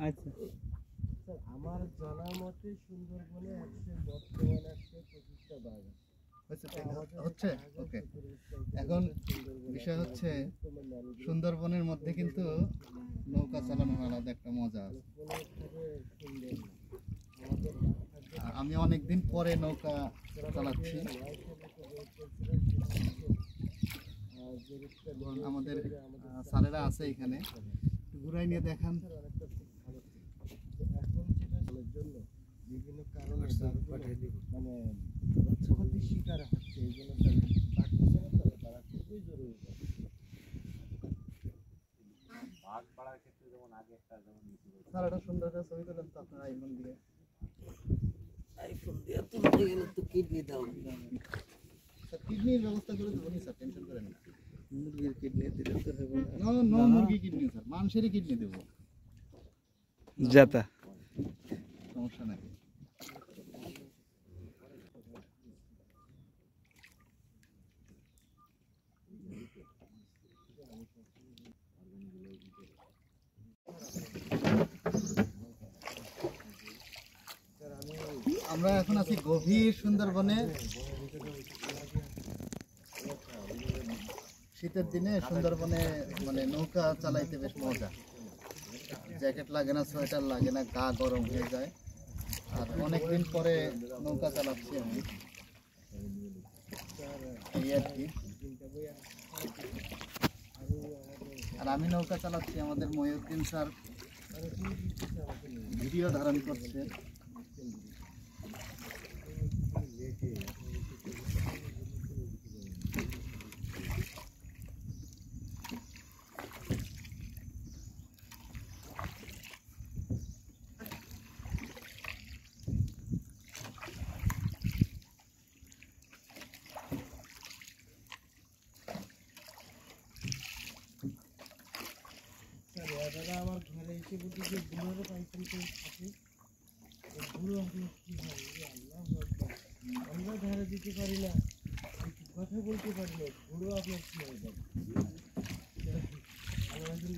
আচ্ছা স্যার আমার জানা মতে সুন্দরবনে বর্তমানে 125টা বাঘ হচ্ছে ওকে। এখন বিষয় হচ্ছে সুন্দরবনের মধ্যে কিন্তু নৌকা চালানোর আলাদা একটা মজা আছে। আমি অনেকদিন পরে নৌকা চালাচ্ছি। আমাদের স্যারেরা আছে এখানে, ঘুরাই নিয়ে দেখান। এখন যেটার জন্য বিভিন্ন কারণে মানে ক্ষতির শিকার হচ্ছে, এই জন্য তারা খুবই জরুরি। বাঘ পাড়ার ক্ষেত্রে যেমন আগে একটা যেমন স্যার একটা সুন্দর করে ছবি তোলেন তো আপনার আইফোন দিয়ে। আইফোন দিয়ে তুলতে গেলে তো কিডনি দাও। স্যার কিডনির ব্যবস্থা করে দেবো নি স্যার, টেনশন করেন না। মুরগির কিডনি দিলে তো হবে না। নো মুরগি কিডনি স্যার, মানুষেরই কিডনি দেবো, যাতা সমস্যা নাই। আমরা এখন আছি গভীর সুন্দরবনে। শীতের দিনে সুন্দরবনে মানে নৌকা চালাইতে বেশ মজা। জ্যাকেট লাগে না, সোয়েটার লাগে না, গা গরম হয়ে যায়। আর অনেকদিন পরে নৌকা চালাচ্ছি আমি, এই আর কি। আর আমি নৌকা চালাচ্ছি, আমাদের মহিউদ্দিন স্যার ভিডিও ধারণ করছে। দাদা আমার ঘরে এসে বলতে যে বুড়োরও পাইছেন কেউ থাকে, বুড়ো আপনার কী হয়? আল্লাহ আমরা ধারে দিতে পারি না, কথা বলতে পারি না, বুড়ো আপনার কী হয়ে যাবে? আমার একজন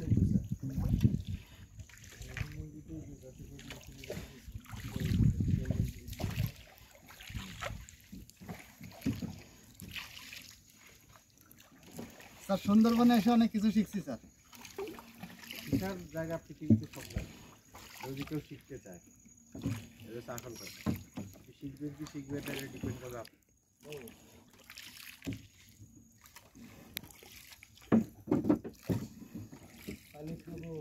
স্যার সুন্দরবনে এসে অনেক কিছু শিখছি স্যার। শিখার জায়গা পৃথিবীতে সব জায়গা, যদি কেউ শিখতে চায় এটা আসল কথা। শিখবে কি শিখবে এটা ডিপেন্ড করবে আপনি। পানি খাবো।